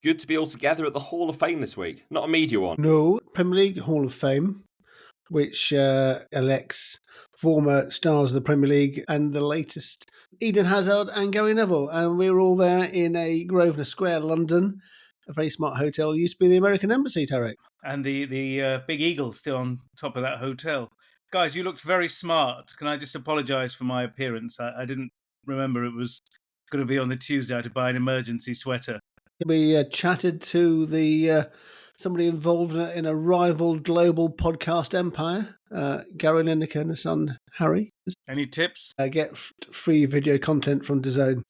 Good to be all together at the Hall of Fame this week. Not a media one. No, Premier League Hall of Fame, which elects former stars of the Premier League and the latest Eden Hazard and Gary Neville. And we were all there in a Grosvenor Square, London, a very smart hotel. Used to be the American Embassy, Tariq. And the big eagle still on top of that hotel. Guys, you looked very smart. Can I just apologise for my appearance? I didn't remember it was going to be on the Tuesday. I had to buy an emergency sweater. We chatted to the somebody involved in a rival global podcast empire, Gary Lineker and his son, Harry. Any tips? Get free video content from DAZN.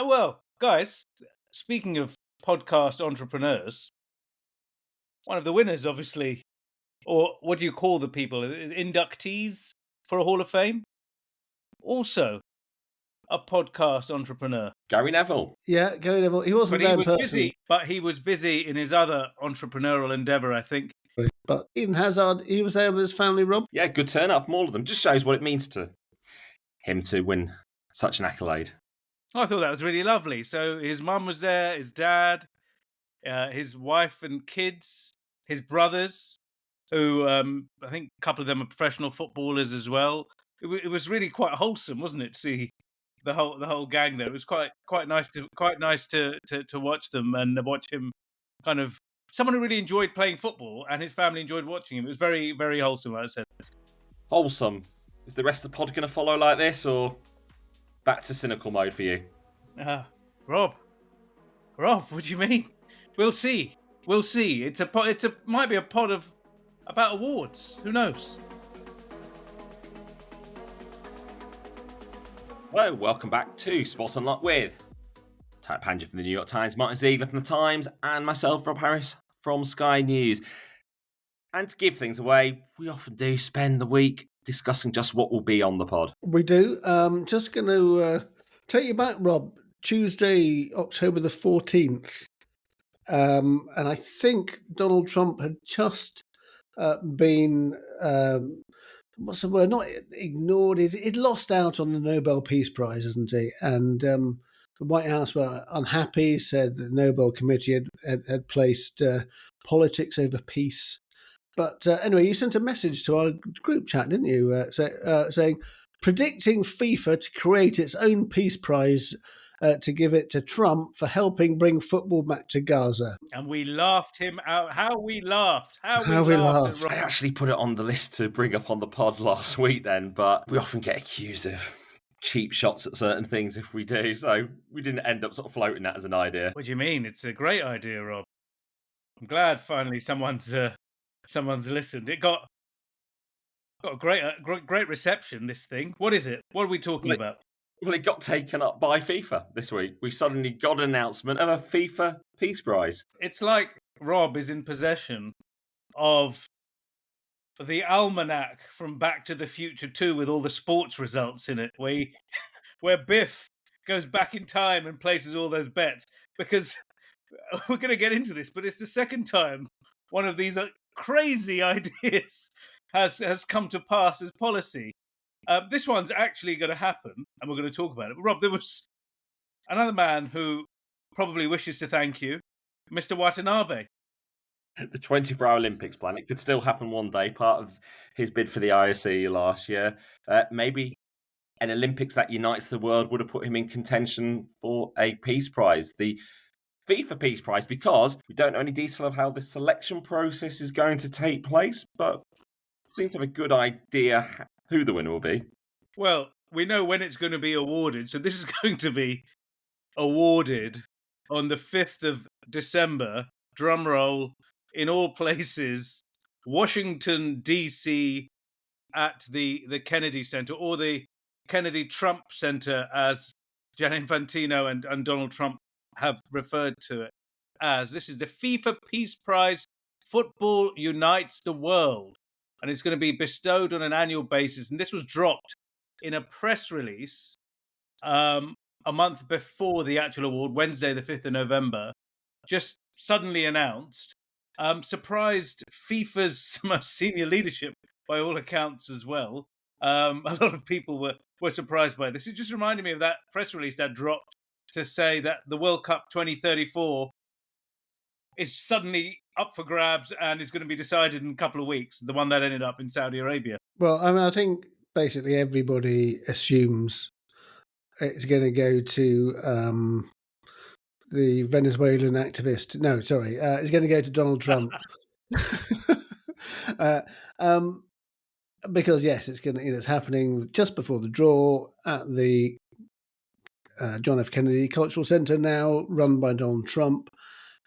Well, guys, speaking of podcast entrepreneurs, one of the winners, obviously, or what do you call the people? Inductees for a Hall of Fame? Also, a podcast entrepreneur. Gary Neville. Yeah, Gary Neville. He wasn't there in person. But he was busy in his other entrepreneurial endeavour, I think. But Eden Hazard, he was there with his family, Rob. Yeah, good turnout from all of them. Just shows what it means to him to win such an accolade. I thought that was really lovely. So his mum was there, his dad, his wife and kids, his brothers, who I think a couple of them are professional footballers as well. It was really quite wholesome, wasn't it, to see the whole gang there? It was quite nice to watch them and watch him, kind of someone who really enjoyed playing football and his family enjoyed watching him. It was very, very wholesome, like I said. Wholesome. Is the rest of the pod going to follow like this, or back to cynical mode for you? Rob, what do you mean? We'll see. It's might be a pod about awards. Who knows? Hello, welcome back to Sports Unlocked with Tariq Panja from the New York Times, Martyn Ziegler from the Times, and myself, Rob Harris from Sky News. And to give things away, we often do spend the week discussing just what will be on the pod. We do. Just going to take you back, Rob. Tuesday, October the 14th. And I think Donald Trump had just been, what's the word, not ignored. He'd lost out on the Nobel Peace Prize, hasn't he? And the White House were unhappy, said the Nobel Committee had placed politics over peace. But anyway, you sent a message to our group chat, didn't you, saying, predicting FIFA to create its own Peace Prize to give it to Trump for helping bring football back to Gaza. And we laughed him out. How we laughed. How we laughed. I actually put it on the list to bring up on the pod last week then, but we often get accused of cheap shots at certain things if we do, so we didn't end up sort of floating that as an idea. What do you mean? It's a great idea, Rob. I'm glad finally someone's listened. It got a great reception, this thing. What is it? What are we talking about? Well, it got taken up by FIFA this week. We suddenly got an announcement of a FIFA Peace Prize. It's like Rob is in possession of the almanac from Back to the Future 2 with all the sports results in it, where Biff goes back in time and places all those bets. Because we're going to get into this, but it's the second time one of these crazy ideas has come to pass as policy. This one's actually going to happen, and we're going to talk about it. But Rob, there was another man who probably wishes to thank you, Mr. Watanabe. The 24-hour Olympics plan. It could still happen one day, part of his bid for the IOC last year. Maybe an Olympics that unites the world would have put him in contention for a Peace Prize. The FIFA Peace Prize, because we don't know any detail of how the selection process is going to take place, but seems to have a good idea who the winner will be. Well, we know when it's going to be awarded. So this is going to be awarded on the 5th of December, drum roll, in all places, Washington, D.C., at the Kennedy Center, or the Kennedy Trump Center, as Gianni Infantino and Donald Trump have referred to it as. This is the FIFA Peace Prize. Football unites the world. And it's going to be bestowed on an annual basis. And this was dropped in a press release a month before the actual award, Wednesday, the 5th of November, just suddenly announced. Surprised FIFA's most senior leadership, by all accounts, as well. A lot of people were surprised by this. It just reminded me of that press release that dropped to say that the World Cup 2034 is suddenly up for grabs and is going to be decided in a couple of weeks. The one that ended up in Saudi Arabia. Well, I mean, I think basically everybody assumes it's going to go to the Venezuelan activist. No, sorry, it's going to go to Donald Trump. Because yes, it's going to. It's happening just before the draw at the John F. Kennedy Cultural Center, now run by Donald Trump.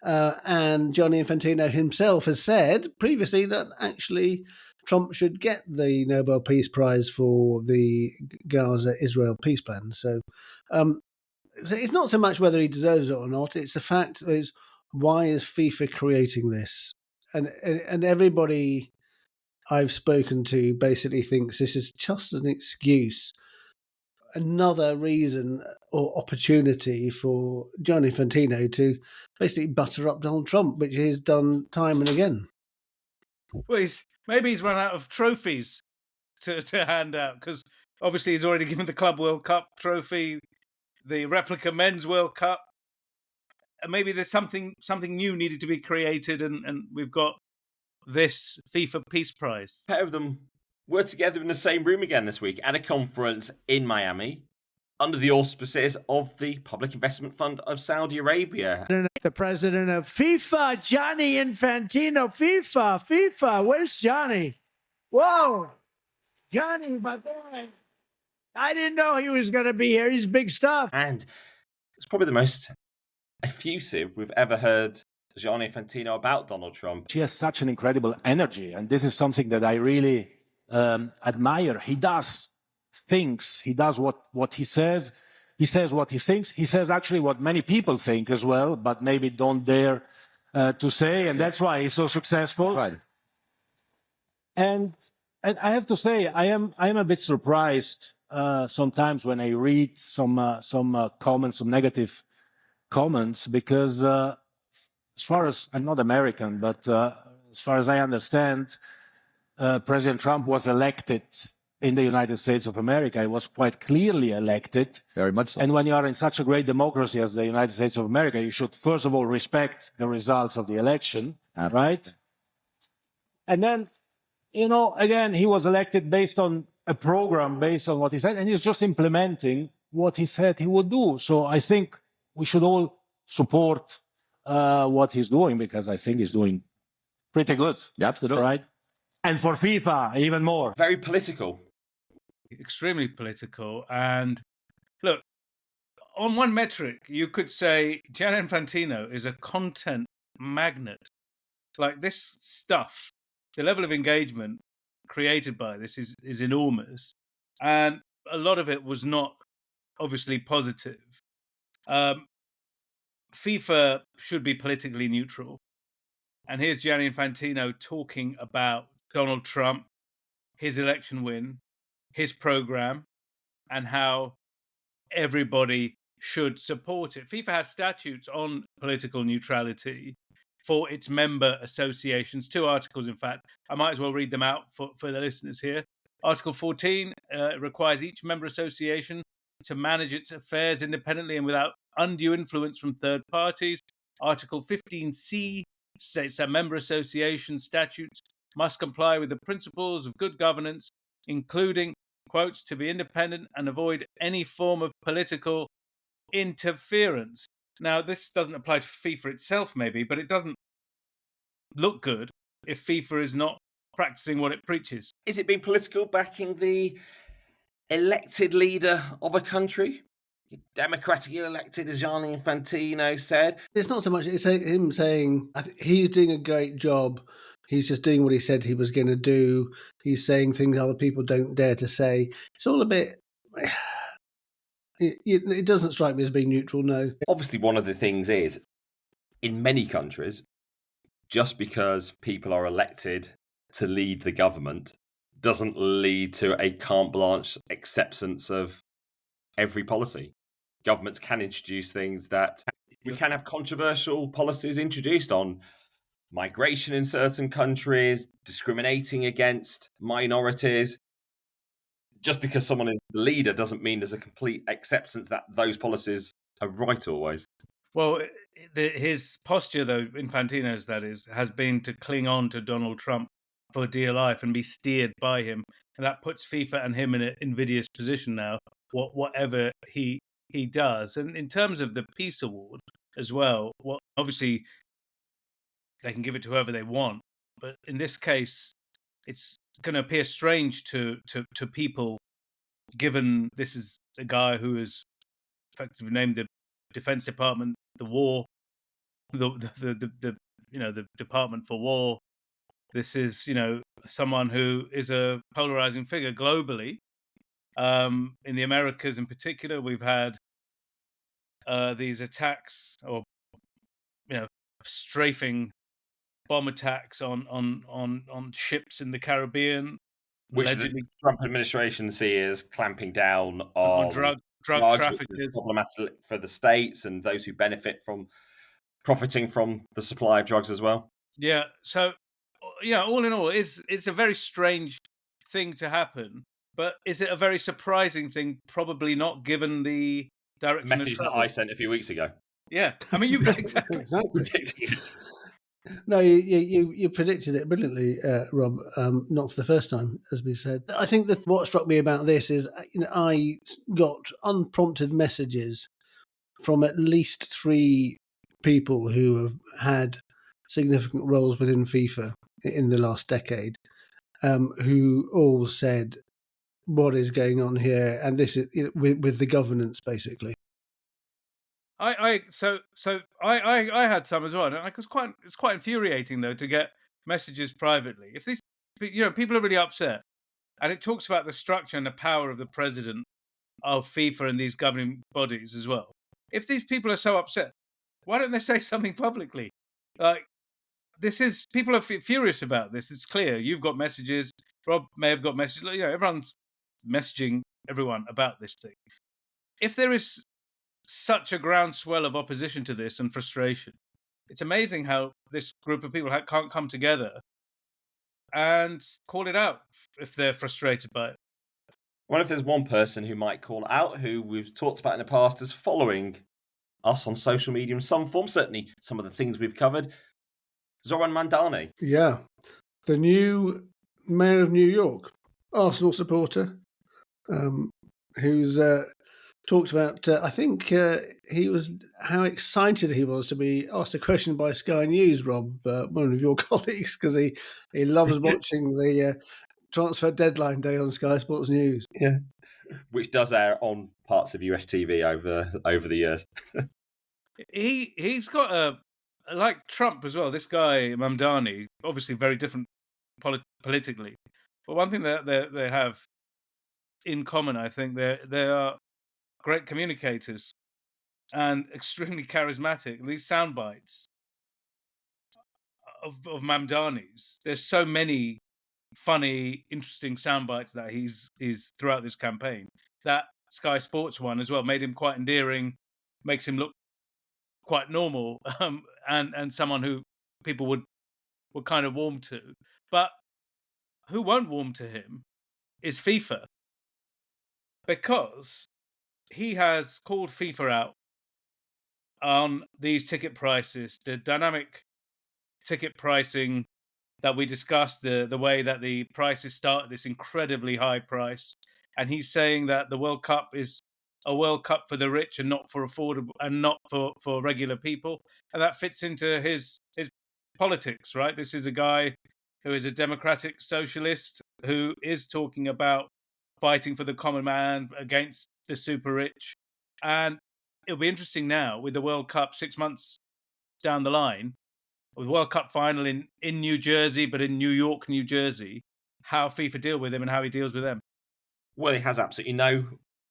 And Gianni Infantino himself has said previously that actually Trump should get the Nobel Peace Prize for the Gaza-Israel peace plan. So it's not so much whether he deserves it or not. It's the fact is, why is FIFA creating this? And everybody I've spoken to basically thinks this is just an excuse, another reason or opportunity for Gianni Infantino to basically butter up Donald Trump, which he's done time and again. Well, maybe he's run out of trophies to hand out, because obviously he's already given the Club World Cup trophy, the replica Men's World Cup. And maybe there's something new needed to be created, and we've got this FIFA Peace Prize. A pair of them were together in the same room again this week at a conference in Miami under the auspices of the Public Investment Fund of Saudi Arabia. The president of FIFA, Gianni Infantino. FIFA, where's Gianni? Whoa, Gianni, my boy. I didn't know he was going to be here. He's big stuff. And it's probably the most effusive we've ever heard Gianni Infantino about Donald Trump. He has such an incredible energy, and this is something that I really admire. He does things. He does what he says. He says what he thinks. He says actually what many people think as well, but maybe don't dare to say, and that's why he's so successful. Right. And I have to say, I am a bit surprised sometimes when I read some comments, some negative comments, because as far as I'm not American, but as far as I understand, President Trump was elected in the United States of America. He was quite clearly elected. Very much so. And when you are in such a great democracy as the United States of America, you should first of all respect the results of the election, right? And then, again, he was elected based on a program, based on what he said, and he's just implementing what he said he would do. So I think we should all support what he's doing, because I think he's doing pretty good. Yeah, absolutely. Right? And for FIFA, even more. Very political. Extremely political. And look, on one metric, you could say Gianni Infantino is a content magnet. Like, this stuff, the level of engagement created by this is enormous. And a lot of it was not obviously positive. FIFA should be politically neutral. And here's Gianni Infantino talking about Donald Trump, his election win, his program, and how everybody should support it. FIFA has statutes on political neutrality for its member associations, 2 articles, in fact. I might as well read them out for the listeners here. Article 14 requires each member association to manage its affairs independently and without undue influence from third parties. Article 15C states that member association statutes must comply with the principles of good governance, including, quotes, to be independent and avoid any form of political interference. Now, this doesn't apply to FIFA itself, maybe, but it doesn't look good if FIFA is not practicing what it preaches. Is it being political backing the elected leader of a country? Democratically elected, as Gianni Infantino said. It's not so much, it's him saying he's doing a great job. He's just doing what he said he was going to do. He's saying things other people don't dare to say. It's all a bit... It doesn't strike me as being neutral, no. Obviously, one of the things is, in many countries, just because people are elected to lead the government doesn't lead to a carte blanche acceptance of every policy. Governments can introduce things that... We can have controversial policies introduced on migration in certain countries, discriminating against minorities. Just because someone is the leader doesn't mean there's a complete acceptance that those policies are right always. Well, his posture, though, Infantino's that is, has been to cling on to Donald Trump for dear life and be steered by him, and that puts FIFA and him in an invidious position now. Whatever he does, and in terms of the Peace Award as well, obviously they can give it to whoever they want, but in this case, it's going to appear strange to people, given this is a guy who is effectively named the Defense Department, the war, the Department for War. This is someone who is a polarizing figure globally. In the Americas, in particular, we've had these attacks, or strafing bomb attacks on ships in the Caribbean, which allegedly, the Trump administration sees clamping down on drug traffickers, problematic for the states and those who benefit from profiting from the supply of drugs as well. Yeah. So, all in all, it's a very strange thing to happen. But is it a very surprising thing? Probably not, given the direction message of travel. that I sent a few weeks ago. Yeah, I mean, you Exactly. predicted it. No, you predicted it brilliantly, Rob. Not for the first time, as we said. I think that what struck me about this is, I got unprompted messages from at least 3 people who have had significant roles within FIFA in the last decade, who all said, "What is going on here?" And this is with the governance, basically. I had some as well, and it's quite infuriating though to get messages privately. If these people are really upset, and it talks about the structure and the power of the president of FIFA and these governing bodies as well. If these people are so upset, why don't they say something publicly? Like, people are furious about this. It's clear. You've got messages. Rob may have got messages. Everyone's messaging everyone about this thing. If there is such a groundswell of opposition to this and frustration, it's amazing how this group of people can't come together and call it out if they're frustrated by it. Well, if there's one person who might call out, who we've talked about in the past as following us on social media in some form, certainly some of the things we've covered, Zoran Mandani. Yeah, the new mayor of New York, Arsenal supporter, who's talked about, I think how excited he was to be asked a question by Sky News, Rob, one of your colleagues, because he loves watching the transfer deadline day on Sky Sports News. Yeah, which does air on parts of US TV over the years. He's got like Trump as well. This guy Mamdani, obviously very different politically, but one thing that they have in common, I think, they are great communicators and extremely charismatic. These sound bites of Mamdani's, there's so many funny, interesting sound bites that he's throughout this campaign. That Sky Sports one as well made him quite endearing, makes him look quite normal, and someone who people would kind of warm to. But who won't warm to him is FIFA, because he has called FIFA out on these ticket prices, the dynamic ticket pricing that we discussed, the way that the prices start at this incredibly high price. And he's saying that the World Cup is a World Cup for the rich and not for affordable and not for regular people. And that fits into his politics, right? This is a guy who is a democratic socialist who is talking about fighting for the common man against the super rich. And it'll be interesting now with the World Cup 6 months down the line, with World Cup final in New Jersey, but in New York, New Jersey, how FIFA deal with him and how he deals with them. Well, he has absolutely no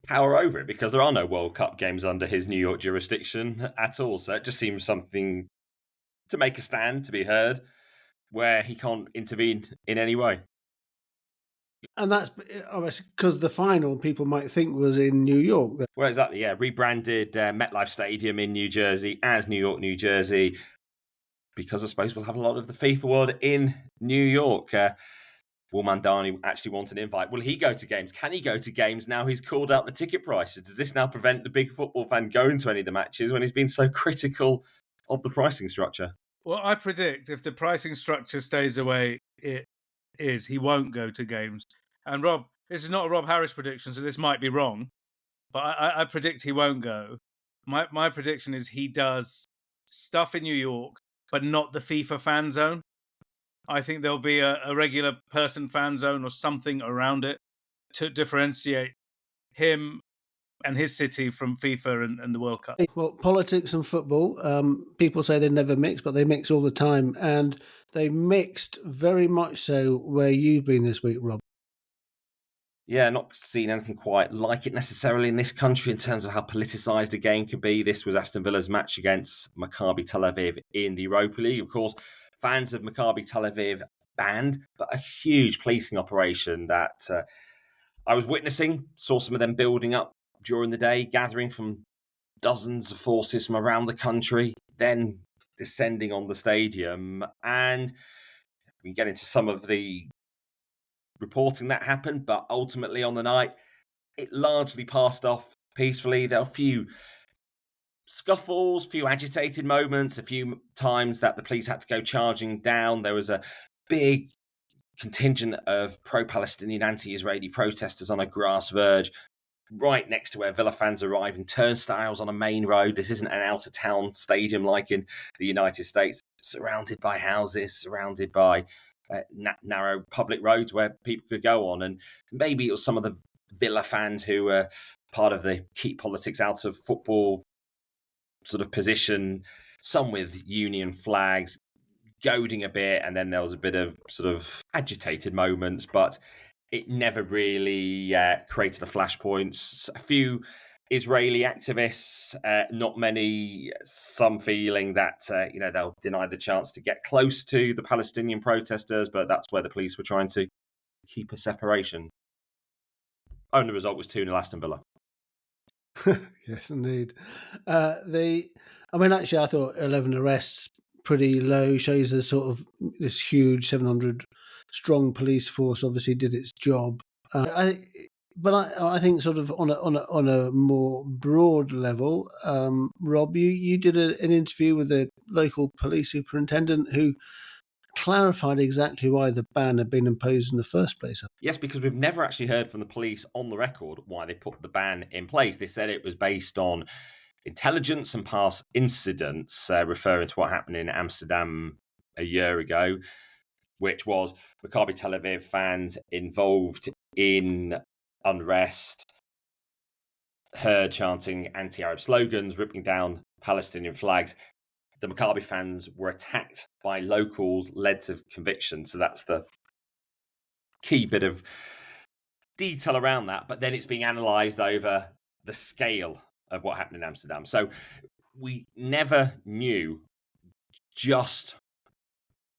power over it because there are no World Cup games under his New York jurisdiction at all. So it just seems something to make a stand, to be heard, where he can't intervene in any way. And that's because the final, people might think, was in New York. Well, exactly, yeah. Rebranded MetLife Stadium in New Jersey as New York, New Jersey, because I suppose we'll have a lot of the FIFA world in New York. Will Mandani actually want an invite? Will he go to games? Can he go to games now he's called out the ticket prices? Does this now prevent the big football fan going to any of the matches when he's been so critical of the pricing structure. Well, I predict if the pricing structure stays the way it is, he won't go to games. And Rob, this is not a Rob Harris prediction, so this might be wrong, but I predict he won't go. My prediction is he does stuff in New York, but not the FIFA fan zone. I think there'll be a regular person fan zone or something around it to differentiate him and his city from FIFA and the World Cup. Well, politics and football, people say they never mix, but they mix all the time. And they mixed very much so where you've been this week, Rob. Yeah, not seen anything quite like it necessarily in this country in terms of how politicised a game could be. This was Aston Villa's match against Maccabi Tel Aviv in the Europa League. Of course, fans of Maccabi Tel Aviv banned, but a huge policing operation that I was witnessing, saw some of them building up during the day, gathering from dozens of forces from around the country, then descending on the stadium. And we can get into some of the reporting that happened, but ultimately on the night, it largely passed off peacefully. There were a few scuffles, few agitated moments, a few times that the police had to go charging down. There was a big contingent of pro-Palestinian, anti-Israeli protesters on a grass verge right next to where Villa fans arrive in turnstiles on a main road. This isn't an out-of-town stadium like in the United States, surrounded by houses, surrounded by narrow public roads where people could go on. And maybe it was some of the Villa fans who were part of the keep politics out of football sort of position, some with union flags, goading a bit, and then there was a bit of sort of agitated moments, but it never really created a flashpoint. A few Israeli activists, not many, some feeling that they'll deny the chance to get close to the Palestinian protesters, but that's where the police were trying to keep a separation. And the result was 2-0 Aston Villa. Yes, indeed. Actually, I thought 11 arrests pretty low, shows a sort of this huge 700 strong police force obviously did its job. I think sort of on a more broad level, Rob, you did an interview with a local police superintendent who clarified exactly why the ban had been imposed in the first place. Yes, because we've never actually heard from the police on the record why they put the ban in place. They said it was based on intelligence and past incidents, referring to what happened in Amsterdam a year ago, which was Maccabi Tel Aviv fans involved in unrest, heard chanting anti-Arab slogans, ripping down Palestinian flags. The Maccabi fans were attacked by locals, led to conviction. So that's the key bit of detail around that. But then it's being analysed over the scale of what happened in Amsterdam. So we never knew just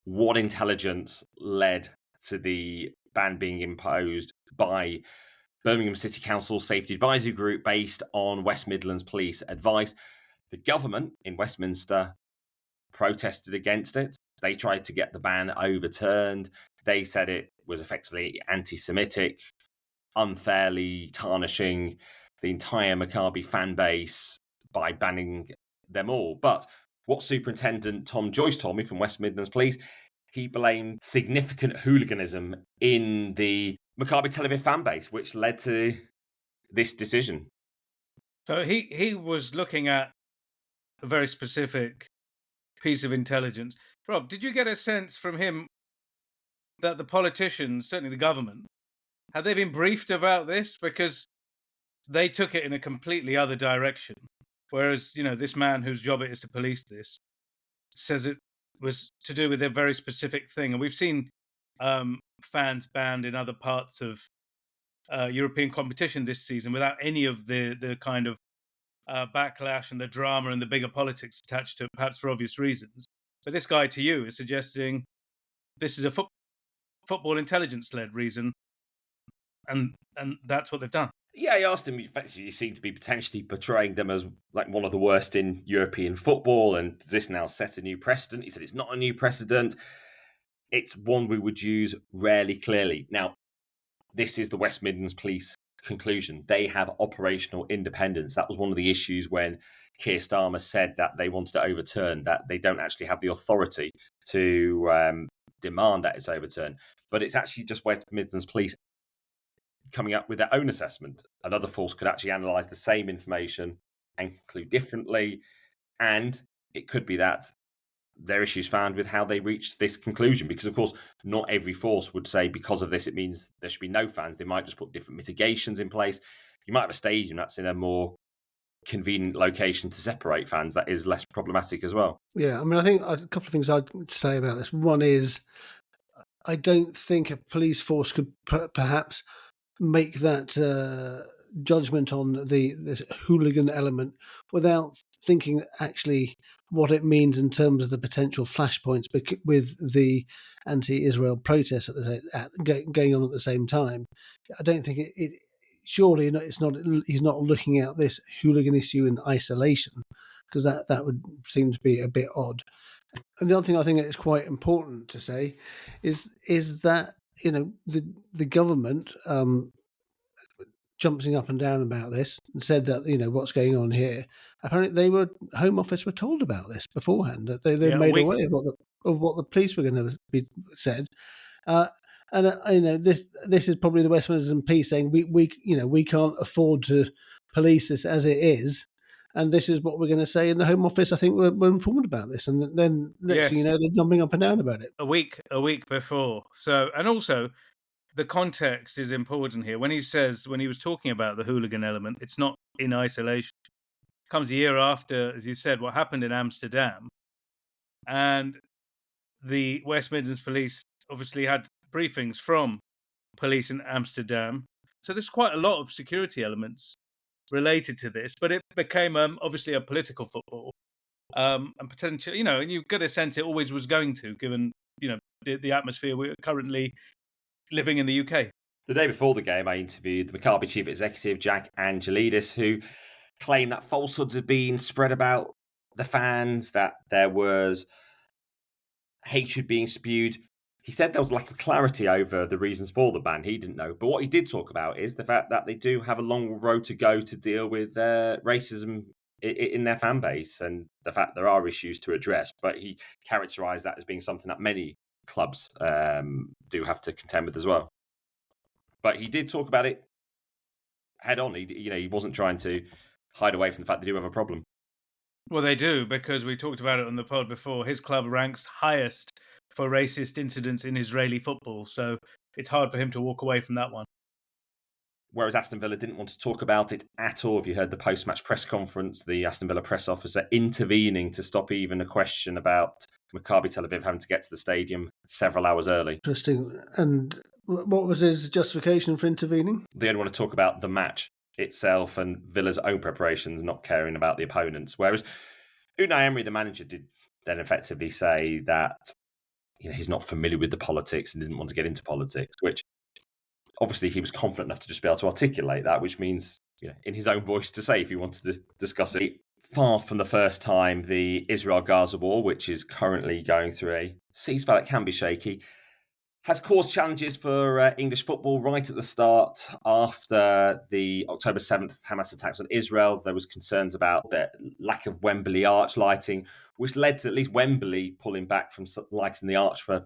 what intelligence led to the ban being imposed by Birmingham City Council Safety Advisory Group based on West Midlands Police advice. The government in Westminster protested against it. They tried to get the ban overturned. They said it was effectively anti-Semitic, unfairly tarnishing the entire Maccabi fan base by banning them all. But what Superintendent Tom Joyce told me from West Midlands Police, he blamed significant hooliganism in the Maccabi Tel Aviv fan base, which led to this decision. So he was looking at a very specific piece of intelligence. Rob, did you get a sense from him that the politicians, certainly the government, had they been briefed about this? Because they took it in a completely other direction. Whereas, this man whose job it is to police this says it was to do with a very specific thing. And we've seen fans banned in other parts of European competition this season without any of the kind of backlash and the drama and the bigger politics attached to it, perhaps for obvious reasons. But this guy to you is suggesting this is a football intelligence-led reason, and that's what they've done. Yeah, I asked him, you seem to be potentially portraying them as like one of the worst in European football, and does this now set a new precedent? He said it's not a new precedent. It's one we would use rarely clearly. Now, this is the West Midlands Police conclusion. They have operational independence. That was one of the issues when Keir Starmer said that they wanted to overturn, that they don't actually have the authority to demand that it's overturned. But it's actually just West Midlands Police coming up with their own assessment. Another force could actually analyse the same information and conclude differently. And it could be that there are issues found with how they reach this conclusion, because, of course, not every force would say because of this it means there should be no fans. They might just put different mitigations in place. You might have a stadium that's in a more convenient location to separate fans that is less problematic as well. Yeah, I mean, I think a couple of things I'd say about this. One is, I don't think a police force could perhaps make that judgment on this hooligan element without thinking actually what it means in terms of the potential flashpoints with the anti-Israel protests going on at the same time. I don't think it surely it's not. He's not looking at this hooligan issue in isolation, because that would seem to be a bit odd. And the other thing I think is quite important to say is that the government jumping up and down about this and said that what's going on here. Apparently, Home Office were told about this beforehand. That they made aware of what the police were going to be said. And this is probably the West Midlands Police saying we can't afford to police this as it is. And this is what we're going to say in the Home Office. I think we're informed about this, and then next thing you know, they're jumping up and down about it. A week before. So, and also the context is important here. When he was talking about the hooligan element, it's not in isolation. It comes a year after, as you said, what happened in Amsterdam, and the West Midlands Police obviously had briefings from police in Amsterdam. So there's quite a lot of security elements related to this, but it became obviously a political football, and potentially, and you get a sense it always was going to, given the atmosphere we're currently living in the UK. The day before the game, I interviewed the Maccabi chief executive, Jack Angelidis, who claimed that falsehoods had been spread about the fans, that there was hatred being spewed. He said there was a lack of clarity over the reasons for the ban. He didn't know. But what he did talk about is the fact that they do have a long road to go to deal with racism in their fan base, and the fact there are issues to address. But he characterised that as being something that many clubs do have to contend with as well. But he did talk about it head on. He wasn't trying to hide away from the fact they do have a problem. Well, they do, because we talked about it on the pod before. His club ranks highest for racist incidents in Israeli football, so it's hard for him to walk away from that one. Whereas Aston Villa didn't want to talk about it at all. If you heard the post-match press conference, the Aston Villa press officer intervening to stop even a question about Maccabi Tel Aviv having to get to the stadium several hours early. Interesting. And what was his justification for intervening? They only want to talk about the match itself and Villa's own preparations, not caring about the opponents. Whereas Unai Emery, the manager, did then effectively say that he's not familiar with the politics and didn't want to get into politics, which obviously he was confident enough to just be able to articulate that, which means in his own voice to say if he wanted to discuss it. Far from the first time the Israel-Gaza war, which is currently going through a ceasefire that can be shaky, has caused challenges for English football right at the start. After the October 7th Hamas attacks on Israel, there was concerns about the lack of Wembley arch lighting, which led to at least Wembley pulling back from lighting the arch for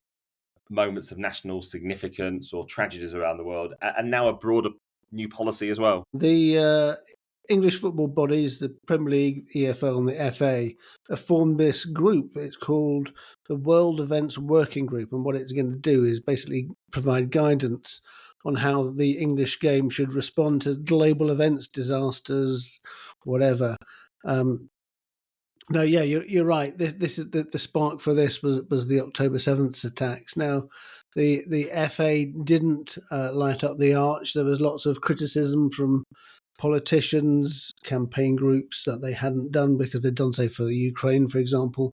moments of national significance or tragedies around the world, and now a broader new policy as well. The English football bodies, the Premier League, EFL and the FA, have formed this group. It's called the World Events Working Group, and what it's going to do is basically provide guidance on how the English game should respond to global events, disasters, whatever. No, yeah, you're right. This is the spark for this was the October 7th attacks. Now, the FA didn't light up the arch. There was lots of criticism from politicians, campaign groups that they hadn't done because they'd done so for the Ukraine, for example.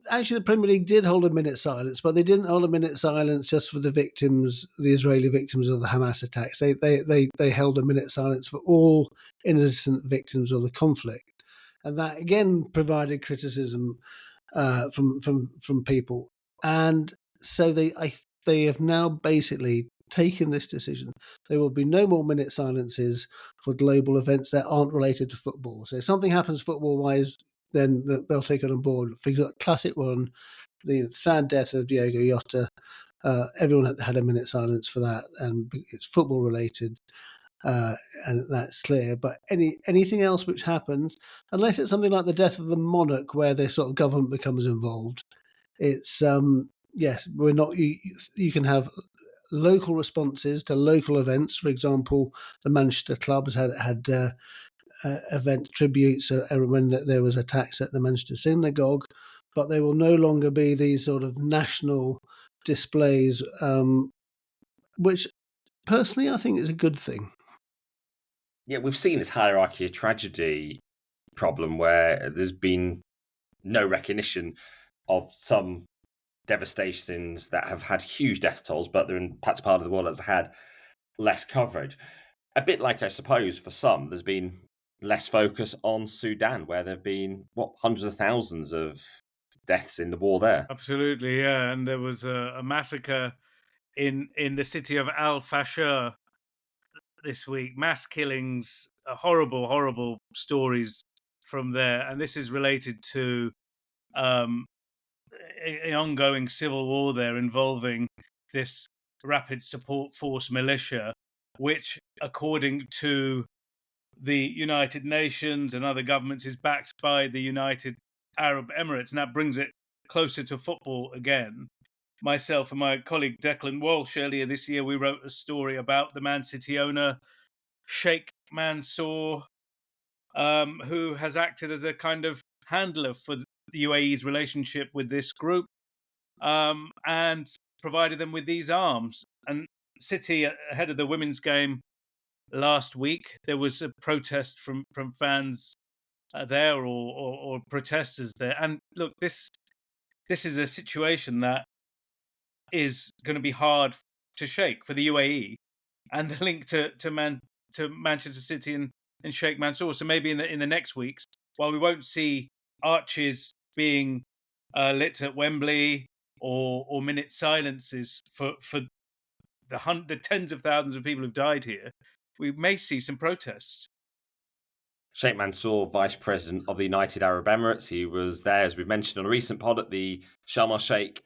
Actually, the Premier League did hold a minute silence, but they didn't hold a minute silence just for the victims, the Israeli victims of the Hamas attacks. They held a minute silence for all innocent victims of the conflict. And that again provided criticism from people, and so they have now basically taken this decision. There will be no more minute silences for global events that aren't related to football. So if something happens football-wise, then they'll take it on board. For example, classic one, the sad death of Diogo Jota. Everyone had a minute silence for that, and it's football-related. And that's clear. But anything else which happens, unless it's something like the death of the monarch, where the sort of government becomes involved, it's yes, we're not. You can have local responses to local events. For example, the Manchester clubs had event tributes when there was attacks at the Manchester synagogue, but there will no longer be these sort of national displays, which personally I think is a good thing. Yeah, we've seen this hierarchy of tragedy problem where there's been no recognition of some devastations that have had huge death tolls, but they're in perhaps part of the world that's had less coverage. A bit like, I suppose, for some, there's been less focus on Sudan, where there have been, hundreds of thousands of deaths in the war there. Absolutely, yeah. And there was a massacre in the city of Al-Fashir this week. Mass killings, horrible, horrible stories from there. And this is related to an ongoing civil war there involving this Rapid Support Force militia, which, according to the United Nations and other governments, is backed by the United Arab Emirates. And that brings it closer to football again. Myself and my colleague Declan Walsh, earlier this year, we wrote a story about the Man City owner, Sheikh Mansour, who has acted as a kind of handler for the UAE's relationship with this group, and provided them with these arms. And City, ahead of the women's game last week, there was a protest from fans there, or protesters there. And look, this is a situation that is going to be hard to shake for the UAE, and the link to Manchester City and Sheikh Mansour. So maybe in the next weeks, while we won't see arches being lit at Wembley or minute silences for the tens of thousands of people who've died here, we may see some protests. Sheikh Mansour, Vice President of the United Arab Emirates, he was there, as we've mentioned on a recent pod, at the Sharm el-Sheikh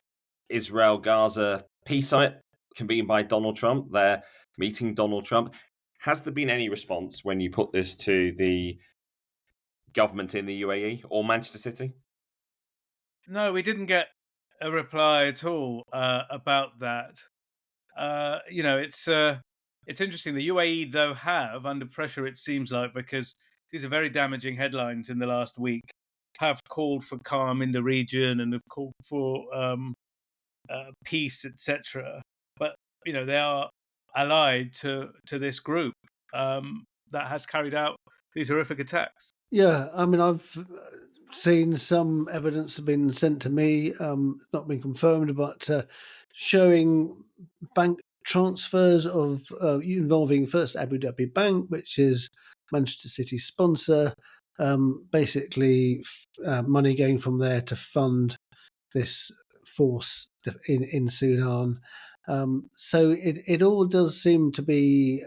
Israel-Gaza peace summit convened by Donald Trump. They're meeting Donald Trump. Has there been any response when you put this to the government in the UAE or Manchester City? No, we didn't get a reply at all about that. It's interesting. The UAE, though, have, under pressure, it seems like, because these are very damaging headlines in the last week, have called for calm in the region and have called for peace, etc. But they are allied to this group that has carried out these horrific attacks. Yeah, I mean, I've seen some evidence have been sent to me, not been confirmed, but showing bank transfers of involving first Abu Dhabi Bank, which is Manchester City's sponsor, basically money going from there to fund this force in Sudan. So it all does seem to be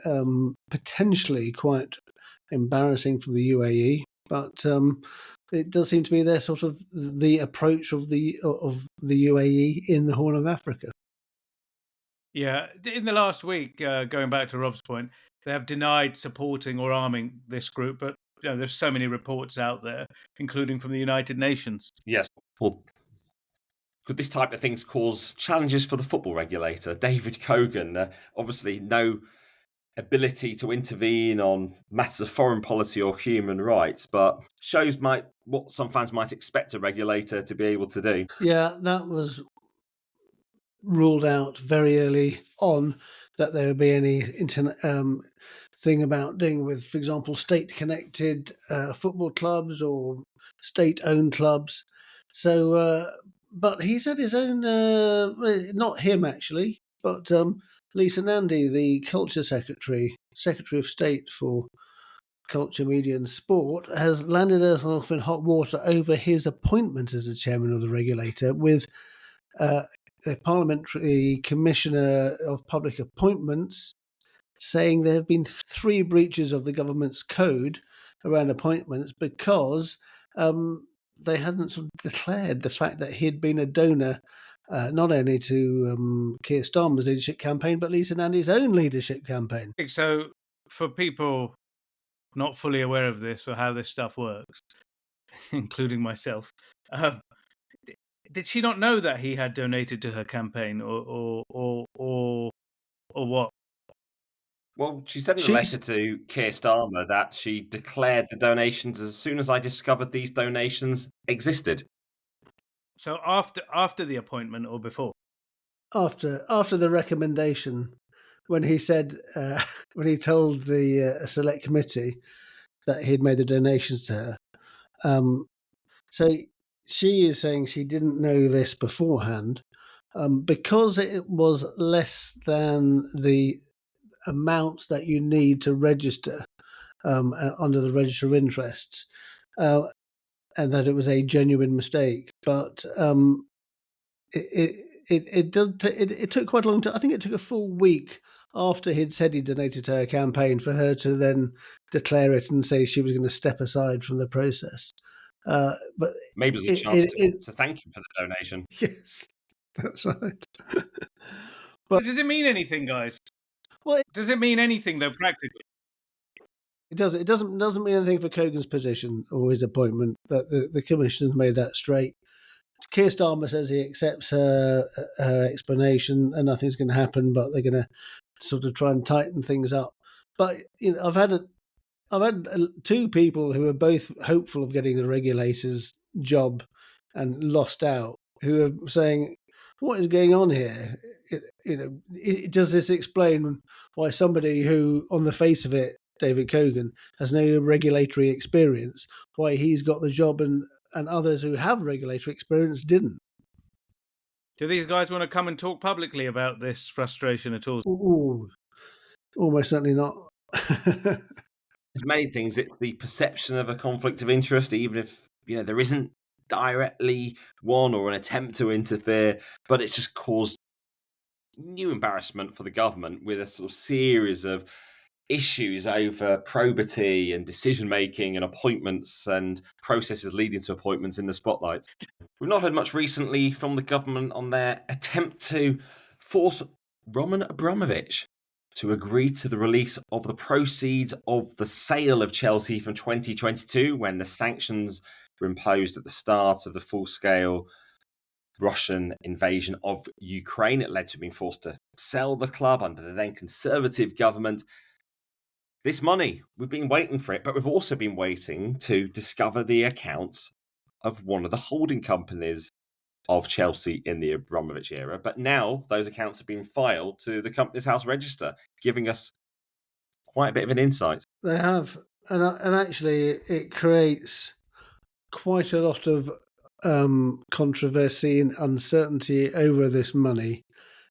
potentially quite embarrassing for the UAE, but it does seem to be their sort of the approach of the UAE in the Horn of Africa. Yeah, in the last week, going back to Rob's point, they have denied supporting or arming this group, but there's so many reports out there, including from the United Nations. Yes. Well, could this type of things cause challenges for the football regulator, David Cogan? Obviously, no ability to intervene on matters of foreign policy or human rights, but shows what some fans might expect a regulator to be able to do. Yeah, that was ruled out very early on, that there would be any thing about doing with, for example, state-connected football clubs or state-owned clubs. So, but he's had his own, not him actually, but Lisa Nandy, the Culture Secretary of State for Culture, Media and Sport, has landed herself in hot water over his appointment as the chairman of the regulator, with Parliamentary Commissioner of Public Appointments, saying there have been 3 breaches of the government's code around appointments because they hadn't sort of declared the fact that he'd been a donor not only to Keir Starmer's leadership campaign, but Lisa Nandy's own leadership campaign. So, for people not fully aware of this or how this stuff works, including myself, did she not know that he had donated to her campaign, or what? Well, she said in a letter to Keir Starmer that she declared the donations as soon as I discovered these donations existed. So after the appointment or before? After the recommendation, when he said, when he told the select committee that he'd made the donations to her. So she is saying she didn't know this beforehand because it was less than the amount that you need to register under the register of interests, and that it was a genuine mistake. But it took quite a long time. I think it took a full week after he'd said he donated to her campaign for her to then declare it and say she was going to step aside from the process. But maybe it was a chance to thank him for the donation. Yes, that's right. But does it mean anything, guys? Well, does it mean anything though practically? It doesn't. It doesn't mean anything for Cogan's position or his appointment. That the commission's made that straight. Keir Starmer says he accepts her explanation and nothing's going to happen, but they're going to sort of try and tighten things up. But I've had 2 people who are both hopeful of getting the regulator's job and lost out, who are saying, "What is going on here? Does this explain why somebody who, on the face of it, David Cogan, has no regulatory experience, why he's got the job and others who have regulatory experience didn't?" Do these guys want to come and talk publicly about this frustration at all? Ooh, almost certainly not. There's many things. It's the perception of a conflict of interest, even if there isn't directly one or an attempt to interfere, but it's just caused new embarrassment for the government with a sort of series of issues over probity and decision making and appointments and processes leading to appointments in the spotlight. We've not heard much recently from the government on their attempt to force Roman Abramovich to agree to the release of the proceeds of the sale of Chelsea from 2022, when the sanctions were imposed at the start of the full-scale Russian invasion of Ukraine. It led to being forced to sell the club under the then Conservative government. This money, we've been waiting for it, but we've also been waiting to discover the accounts of one of the holding companies of Chelsea in the Abramovich era. But now those accounts have been filed to the Companies House Register, giving us quite a bit of an insight. They have. And actually, it creates quite a lot of controversy and uncertainty over this money.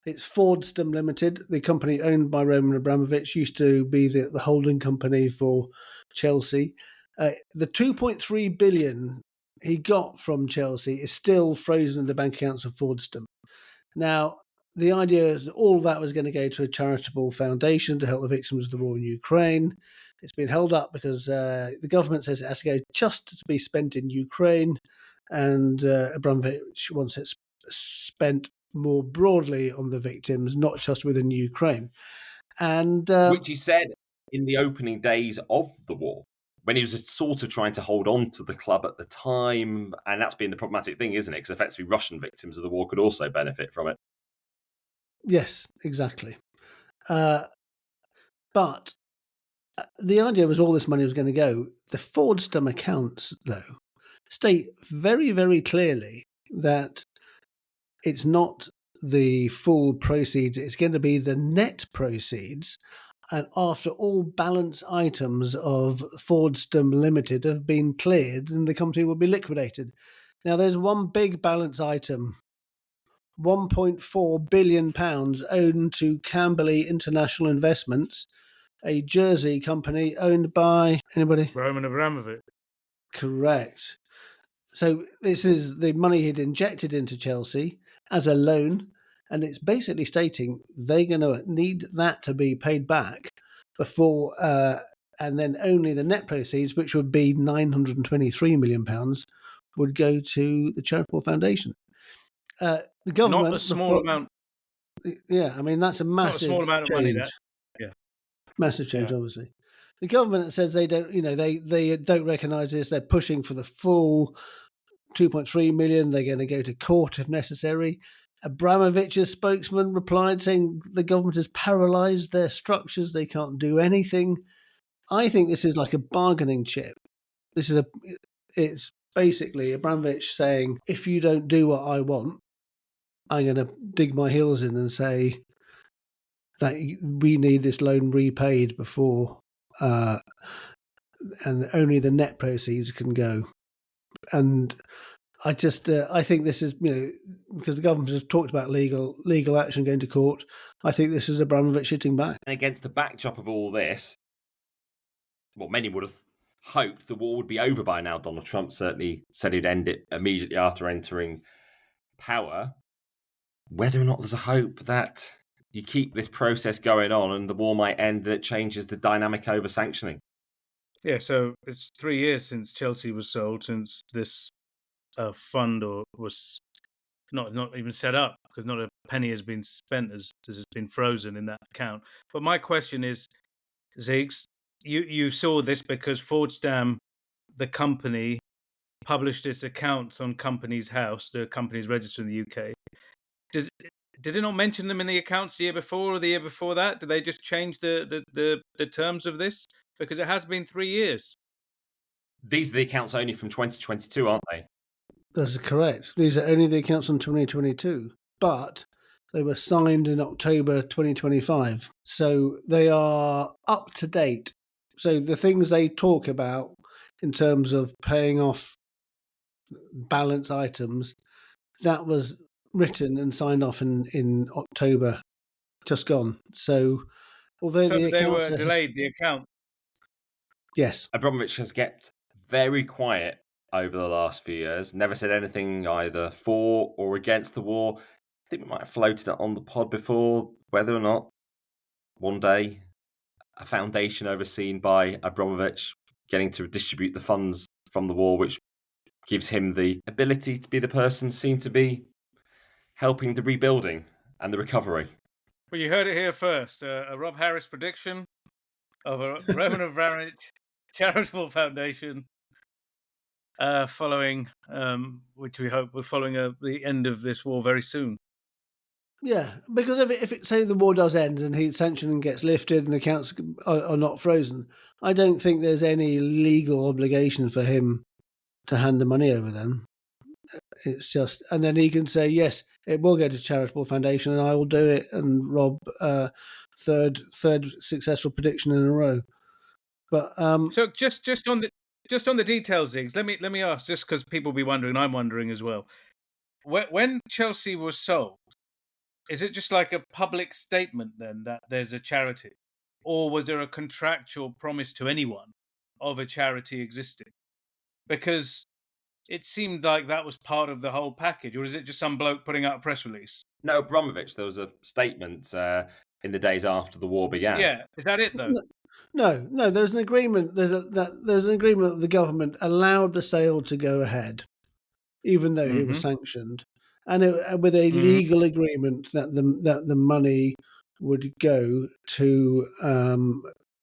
It's Fordstam Limited, the company owned by Roman Abramovich, used to be the holding company for Chelsea. The 2.3 billion he got from Chelsea is still frozen in the bank accounts of Fordstam. Now, the idea is all that was going to go to a charitable foundation to help the victims of the war in Ukraine. It's been held up because the government says it has to go just to be spent in Ukraine, and Abramovich wants it spent more broadly on the victims, not just within Ukraine. And which he said in the opening days of the war, when he was sort of trying to hold on to the club at the time. And that's been the problematic thing, isn't it? Because effectively Russian victims of the war could also benefit from it. Yes, exactly. But the idea was all this money was going to go. The Fordstam accounts, though, state very, very clearly that it's not the full proceeds, it's going to be the net proceeds. And after all balance items of Fordstam Limited have been cleared, and the company will be liquidated. Now, there's one big balance item, £1.4 billion owned to Camberley International Investments, a Jersey company owned by anybody? Roman Abramovich. Correct. So this is the money he'd injected into Chelsea as a loan, And it's basically stating they're going to need that to be paid back before, and then only the net proceeds, which would be £923 million, would go to the charitable foundation. The government, not a small amount. Yeah, I mean that's a massive Not a small amount of money. That, yeah, massive change, obviously. The government says they don't, they don't recognise this. They're pushing for the full 2.3 million. They're going to go to court if necessary. Abramovich's spokesman replied saying the government has paralysed their structures. They can't do anything. I think this is like a bargaining chip. It's basically Abramovich saying, if you don't do what I want, I'm going to dig my heels in and say that we need this loan repaid before, and only the net proceeds can go. And I think this is, because the government has talked about legal action going to court. I think this is Abramovich hitting back. And against the backdrop of all this, well, many would have hoped the war would be over by now. Donald Trump certainly said he'd end it immediately after entering power. Whether or not there's a hope that you keep this process going on and the war might end, that changes the dynamic over sanctioning. Yeah, so it's 3 years since Chelsea was sold, since this fund was not even set up, because not a penny has been spent, as has been frozen in that account. But my question is, Ziggs, you saw this because Fordstam, the company, published its accounts on Companies House, the company's registered in the UK. Did it not mention them in the accounts the year before or the year before that? Did they just change the terms of this? Because it has been 3 years. These are the accounts only from 2022, aren't they? That's correct. These are only the accounts from 2022, but they were signed in October 2025. So they are up to date. So the things they talk about in terms of paying off balance items, that was written and signed off in October, just gone. So although the accounts they were delayed, the account. Yes. Abramovich has kept very quiet over the last few years, never said anything either for or against the war. I think we might have floated it on the pod before, whether or not one day a foundation overseen by Abramovich getting to distribute the funds from the war, which gives him the ability to be the person seen to be helping the rebuilding and the recovery. Well, you heard it here first. A Rob Harris prediction of a Roman Abramovich charitable foundation following, which we hope will following the end of this war very soon. Yeah, because if it say the war does end and heat sanctioning gets lifted and accounts are not frozen, I don't think there's any legal obligation for him to hand the money over then. It's just, and then he can say, yes, it will go to charitable foundation and I will do it. And Rob, third successful prediction in a row. But so just on the details, Ziggs, let me ask, just because people will be wondering, I'm wondering as well. When Chelsea was sold, is it just like a public statement then that there's a charity, or was there a contractual promise to anyone of a charity existing? Because it seemed like that was part of the whole package, or is it just some bloke putting out a press release? No, Abramovich, there was a statement in the days after the war began. Yeah, is that it though? No. There's an agreement. There's an agreement that the government allowed the sale to go ahead, even though it was sanctioned, and with a legal agreement that the money would go to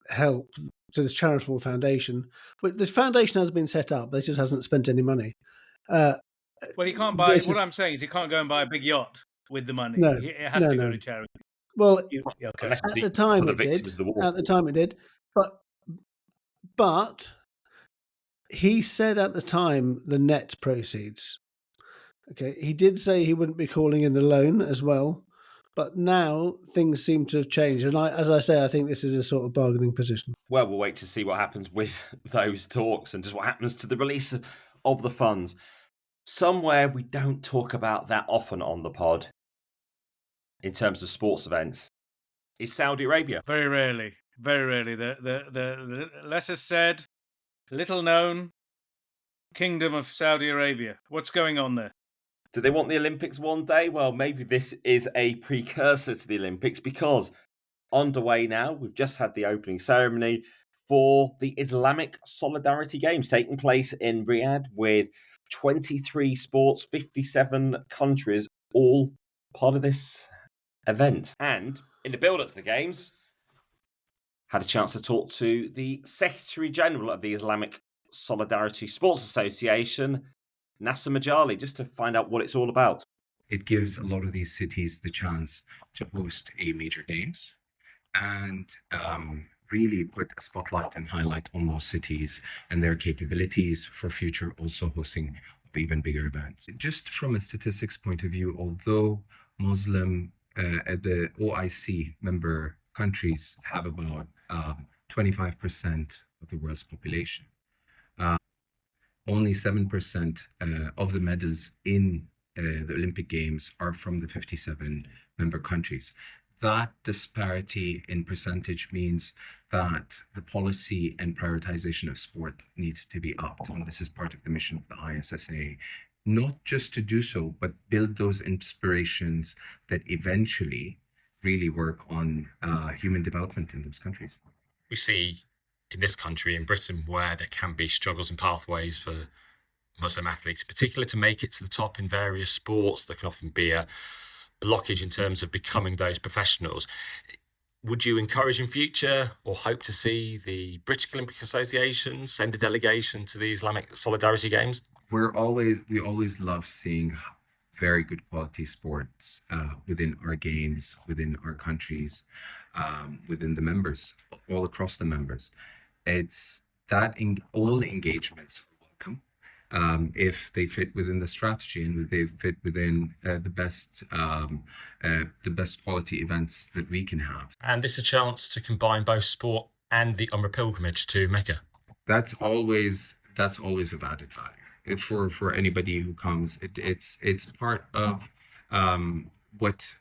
help to this charitable foundation. But the foundation has been set up; they just hasn't spent any money. Well, he can't buy. What I'm saying is, he can't go and buy a big yacht with the money. No, it has to go to charity. Well, okay. At the time it did, but he said at the time the net proceeds. Okay, he did say he wouldn't be calling in the loan as well, but now things seem to have changed. And as I say, I think this is a sort of bargaining position. Well, we'll wait to see what happens with those talks and just what happens to the release of the funds. Somewhere we don't talk about that often on the pod in terms of sports events is Saudi Arabia. Very rarely. The lesser said, little known kingdom of Saudi Arabia. What's going on there? Do they want the Olympics one day? Well, maybe this is a precursor to the Olympics, because underway now, we've just had the opening ceremony for the Islamic Solidarity Games taking place in Riyadh, with 23 sports, 57 countries, all part of this event. And in the build-up to the games, had a chance to talk to the Secretary General of the Islamic Solidarity Sports Association, Nasser Majali, just to find out what it's all about. It gives a lot of these cities the chance to host a major games and really put a spotlight and highlight on those cities and their capabilities for future also hosting of even bigger events. Just from a statistics point of view, although Muslim the OIC member countries have about 25% of the world's population, only 7% of the medals in the Olympic Games are from the 57 member countries. That disparity in percentage means that the policy and prioritization of sport needs to be upped. And this is part of the mission of the ISSA, not just to do so, but build those inspirations that eventually really work on human development in those countries. We see in this country, in Britain, where there can be struggles and pathways for Muslim athletes, particularly to make it to the top in various sports. There can often be a blockage in terms of becoming those professionals. Would you encourage in future, or hope to see, the British Olympic Association send a delegation to the Islamic Solidarity Games? We always love seeing very good quality sports within our games, within our countries, within the members, all across the members. It's that all the engagements are welcome if they fit within the strategy and if they fit within the best quality events that we can have. And this is a chance to combine both sport and the Umrah pilgrimage to Mecca. That's always of added value for anybody who comes. It's part of what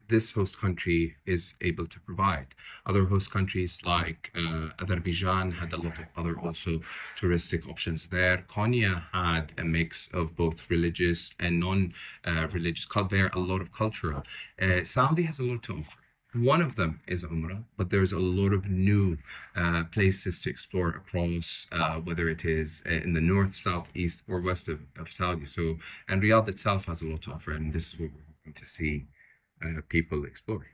this host country is able to provide. Other host countries like Azerbaijan had a lot of other also touristic options there. Konya had a mix of both religious and non-religious. There a lot of cultural. Saudi has a lot to offer. One of them is Umrah, but there's a lot of new places to explore across, whether it is in the north, south, east, or west of Saudi. And Riyadh itself has a lot to offer, and this is what we're hoping to see people explore.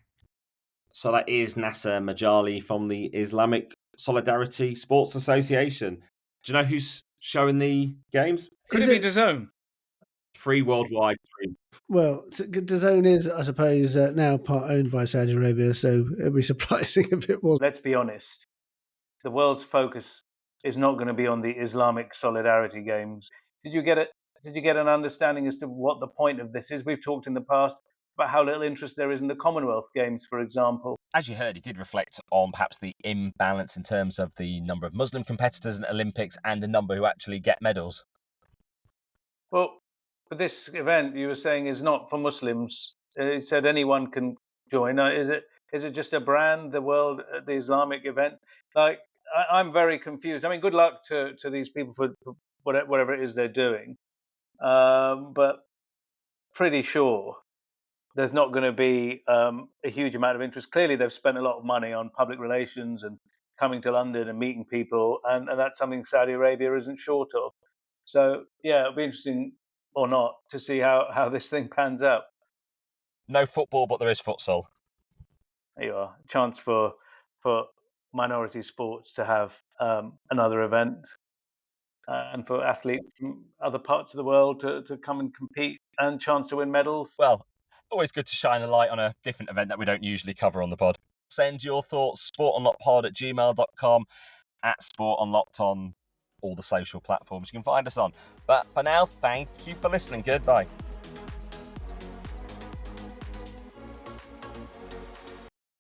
So that is Nasser Majali from the Islamic Solidarity Sports Association. Do you know who's showing the games? Could it be DAZN? Free worldwide. Free. Well, DAZN is, I suppose, now part owned by Saudi Arabia, so it'd be surprising if it was. Let's be honest. The world's focus is not going to be on the Islamic Solidarity Games. Did you get it? Did you get an understanding as to what the point of this is? We've talked in the past about how little interest there is in the Commonwealth Games, for example. As you heard, he did reflect on perhaps the imbalance in terms of the number of Muslim competitors in Olympics and the number who actually get medals. Well, but this event, you were saying, is not for Muslims. It said anyone can join. Is it just a brand, the Islamic event? Like, I'm very confused. I mean, good luck to these people for whatever it is they're doing. But pretty sure there's not going to be a huge amount of interest. Clearly, they've spent a lot of money on public relations and coming to London and meeting people, and that's something Saudi Arabia isn't short of. So, yeah, it'll be interesting or not to see how this thing pans out. No football, but there is futsal. There you are. Chance for minority sports to have another event, and for athletes from other parts of the world to come and compete, and chance to win medals. Well, always good to shine a light on a different event that we don't usually cover on the pod. Send your thoughts, sportunlockedpod@gmail.com, @sportunlocked on all the social platforms you can find us on. But for now, thank you for listening. Goodbye.